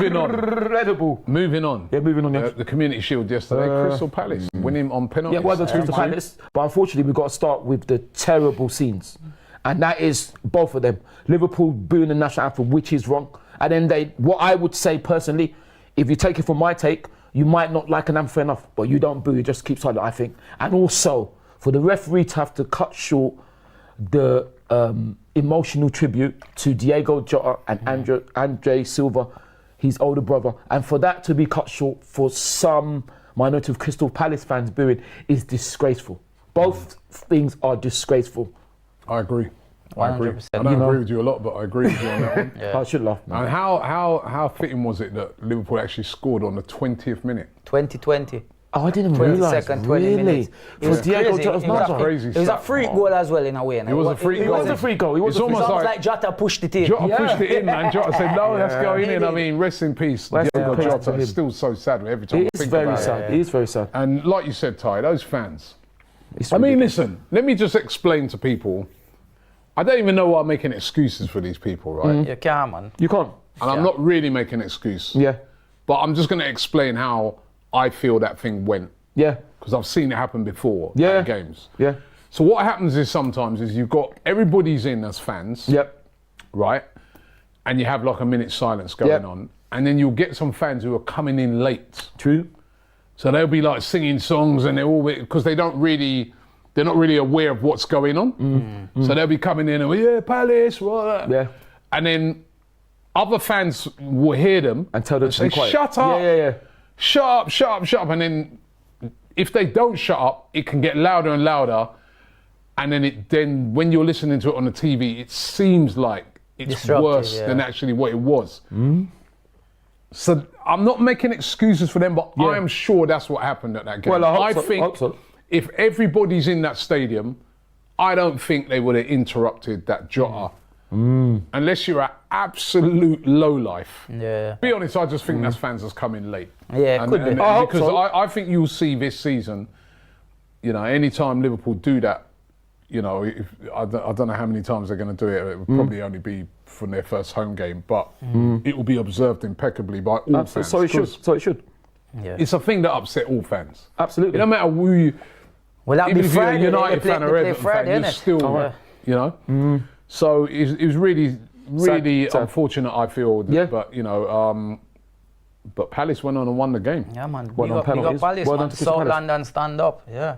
Incredible. Moving on. Yeah, moving on. Yeah. The Community Shield yesterday, Crystal Palace winning on penalties. Yeah, well done, Crystal Palace. But unfortunately, we've got to start with the terrible scenes. And that is both of them. Liverpool booing the national anthem, which is wrong. And then what I would say personally, if you take it from my take, you might not like an anthem enough, but you don't boo, you just keep silent, I think. And also, for the referee to have to cut short the emotional tribute to Diego Jota and Andre Silva, his older brother, and for that to be cut short for some minority of Crystal Palace fans booing is disgraceful. Both things are disgraceful. I agree. I agree. 100%. I don't agree with you a lot, but I agree with you on that one. I should laugh. And how fitting was it that Liverpool actually scored on the 20th minute? 2020. Oh, I didn't realise. 20 really? minutes. It was Diego Jota's crazy. It was a free goal as well in a way. It was a free goal. It was a free goal. It's almost like Jota pushed it in. Jota pushed it in, man. Jota said, no, let's go in. I mean, rest in peace. Diego Jota is still so sad every time I think about it. It is very sad. It is very sad. And like you said, Ty, those fans. I mean, listen, let me just explain to people. I don't even know why I'm making excuses for these people, right? You can't, man. You can't. And I'm not really making an excuse. Yeah. But I'm just going to explain how I feel that thing went. Yeah. Because I've seen it happen before at games. Yeah. So what happens is sometimes is you've got everybody's in as fans. Yep. Right? And you have like a minute's silence going on. And then you'll get some fans who are coming in late. True. So they'll be like singing songs and they're all, because they're not really aware of what's going on. So they'll be coming in and, yeah, Palace, what? Yeah. And then other fans will hear them and tell them to say, be quiet. Shut up. Yeah. Shut up, shut up, shut up. And then if they don't shut up, it can get louder and louder. And then when you're listening to it on the TV, it seems like it's disruptive, worse than actually what it was. So I'm not making excuses for them, but I am sure that's what happened at that game. Well, I hope think so. If everybody's in that stadium, I don't think they would have interrupted that Jota. Unless you're an absolute lowlife. Yeah. To be honest, I just think that's fans that's come in late. Yeah, it could be. Because I think you'll see this season, you know, anytime Liverpool do that, you know, I don't know how many times they're going to do it. It would probably only be from their first home game, but it will be observed impeccably by all fans. So it should. Yeah. It's a thing that upset all fans. Absolutely. It don't matter who you... Well, that'll even be if you're Friday. a United fan or Everton fan, you're still, you know. So it was really unfortunate, I feel. But you know, but Palace went on and won the game. Yeah, man. Well done, Palace, man. South London stand up. Yeah.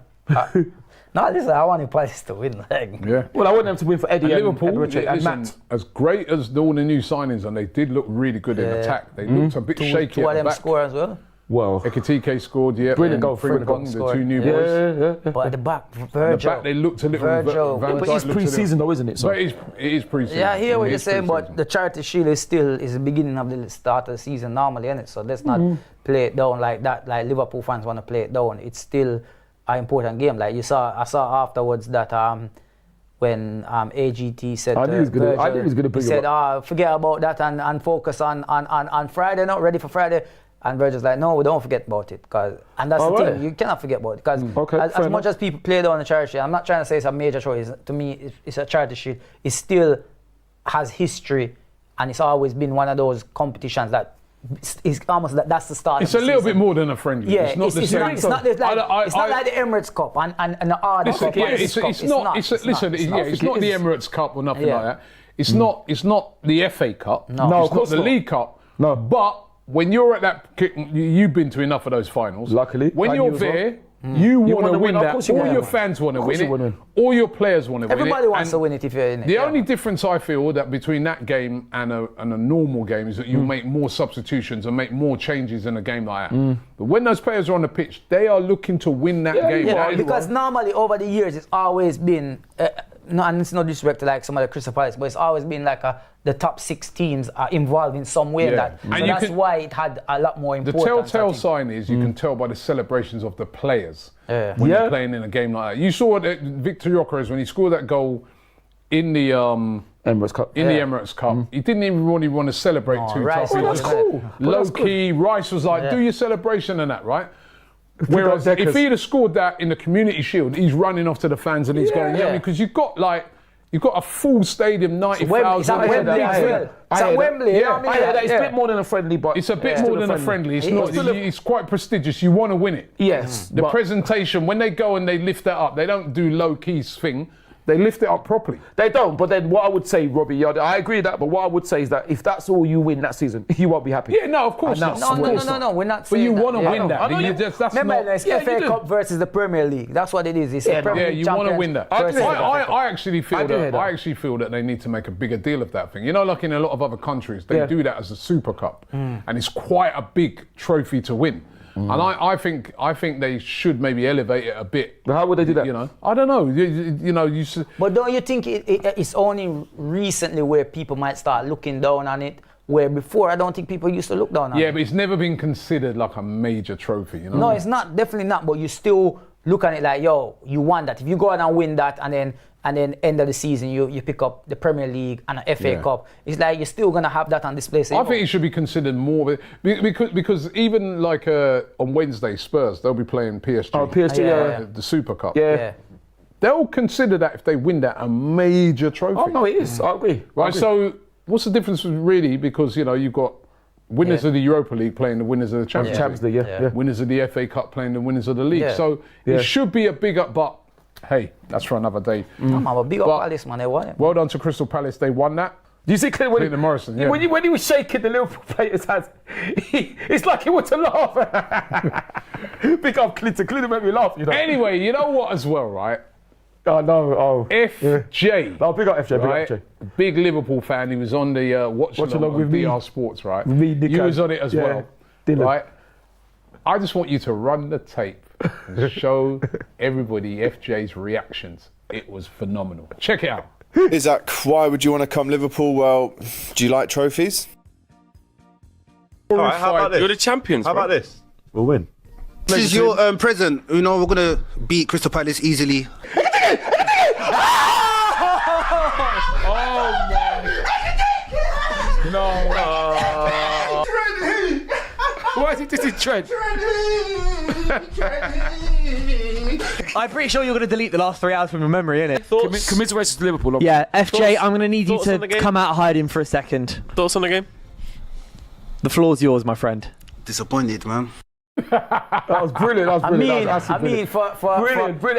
No, listen, I want Palace to win. Yeah. Well, I want them to win for Eddie and Liverpool. and Matt. As great as all the new signings, and they did look really good in attack. They looked a bit shaky two at of the them back. score as well. Well, Ekitike scored, brilliant goal, the two new boys. But at the back, Virgil. They looked a little. But it's pre-season though, isn't it? So it is pre-season. Yeah, I hear what you're saying, but the Charity Shield is the beginning of the start of the season normally, isn't it? So let's not play it down like that. Like Liverpool fans want to play it down. It's still an important game. Like I saw afterwards that when AGT said I knew he was going to bring he said, forget about that and focus on Friday, not ready for Friday. And Virgil's like, no, we don't forget about it. And that's the thing, you cannot forget about it. Because as much as people play down the charity shield, I'm not trying to say it's a major show. To me, it's a charity shield. It still has history, and it's always been one of those competitions that is almost that's the start. It's a little bit more than a friendly. Yeah, it's not the same. It's not like the Emirates Cup and the Arden Cup. It's not the Emirates Cup or nothing like that. It's not the FA Cup. No, it's not the League Cup. No, but when you're at that, you've been to enough of those finals. Luckily, when you're there, you want to win that. All your fans want to win it. All your players want to win it. Everybody wants to win it if you're in it. The only difference I feel that between that game and a normal game is that you make more substitutions and make more changes in a game like that. But when those players are on the pitch, they are looking to win that game. Yeah, because normally over the years it's always been. And it's no disrespect to like some of the Crystal Palace, but it's always been like the top 6 teams are involved in some way. So that's why it had a lot more importance. The telltale sign is you can tell by the celebrations of the players when you're playing in a game like that. You saw Victor Gyökeres when he scored that goal in the Emirates Cup. The Emirates Cup, he didn't even really want to celebrate too tough. That's cool. Low key, Rice was like, do your celebration and that, right? Whereas if he'd have scored that in the Community Shield, he's running off to the fans and he's going, because you've got like, You've got a full stadium, 90,000. It's at Wembley as well. It's at Wembley. Yeah, I hear that. It's a bit more than a friendly, but it's a bit more than a friendly. It's not. It's quite prestigious. You want to win it. Yes. The presentation, when they go and they lift that up, they don't do low key thing. They lift it up properly. They don't. But then what I would say, Robbie, I agree with that. But what I would say is that if that's all you win that season, you won't be happy. Yeah, no, of course not. No. We're not saying But you that. want to win that. Remember, it's FA Cup versus the Premier League. That's what it is. It's a Premier League you want to win that. versus I actually feel that they need to make a bigger deal of that thing. You know, like in a lot of other countries, they do that as a Super Cup, and it's quite a big trophy to win. And I think they should maybe elevate it a bit. But how would they do that? You know, I don't know. You know, But don't you think it's only recently where people might start looking down on it? Where before, I don't think people used to look down on it. Yeah, but it's never been considered like a major trophy. You know? No, it's not. Definitely not. But you still look at it like, yo, you won that. If you go out and win that, and then end of the season you pick up the Premier League and an FA Cup, it's like you're still gonna have that on display. I think it should be considered more because even like on Wednesday, Spurs, they'll be playing PSG. Oh, PSG, the Super Cup. Yeah. They'll consider that if they win that a major trophy. Oh no, it is. I agree. Right. So what's the difference really? Because you know you've got winners of the Europa League playing the winners of the Champions League. Winners of the FA Cup playing the winners of the league. So it should be a bigger, but hey, that's for another day. I'm a big up Palace, man. They won it. Well done to Crystal Palace. They won that. Do you see Clinton Morrison? Yeah. When he was shaking the Liverpool player's hands, it's like he wanted to laugh. Pick up Clinton. Clinton made me laugh. You know. Anyway, you know what as well, right? Oh no. Oh. FJ. Oh, big up FJ. Right? Big up FJ. Big Liverpool fan. He was on the watch along with VR Sports, right? You was on it as well, Dylan. right? I just want you to run the tape and show everybody FJ's reactions. It was phenomenal. Check it out. Isaac, why would you want to come Liverpool? Well, do you like trophies? All right, how about this? You're the champions. How about this? We'll win. This is your present. You know, we're going to beat Crystal Palace easily. No. Why is it just in Trent? I'm pretty sure you're going to delete the last 3 hours from your memory, innit? Commiserations to Liverpool. Yeah, FJ, I'm going to need you thoughts on to the game? come out hiding for a second. Thoughts on the game? The floor's yours, my friend. Disappointed, man. That was brilliant. For brilliant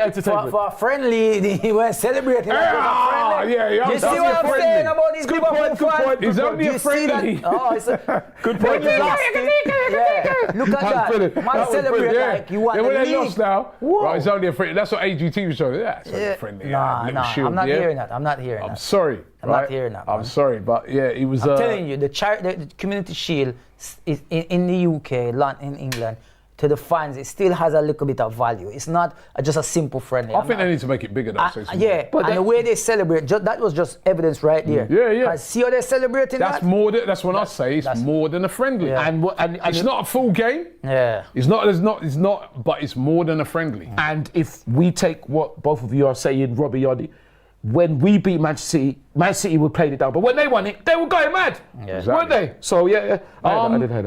entertainment. For a friendly, he went celebrating. You see what I'm saying about these Liverpool fans? He's only a friendly. Oh, it's a good point. Look at that. Man, celebrate like you won the when they league. lost now, right, it's only a friendly. That's what AGT was showing. Yeah, it's only a friendly. Nah, I'm not hearing that. I'm not hearing that. I'm sorry. I'm not hearing that. I'm sorry, but yeah, it was. I'm telling you, the Community Shield is in the UK, in England. To the fans, it still has a little bit of value. It's not just a simple friendly. I think they need to make it bigger though. But the way they celebrate, that was just evidence right there. Yeah. See how they're celebrating that's that? More than, that's what I say. It's more than a friendly. Yeah. And it's not a full game. Yeah. It's not. But it's more than a friendly. And if we take what both of you are saying, Robbie Yardie, when we beat Man City were playing it down. But when they won it, they were going mad, weren't they? So I didn't hear that.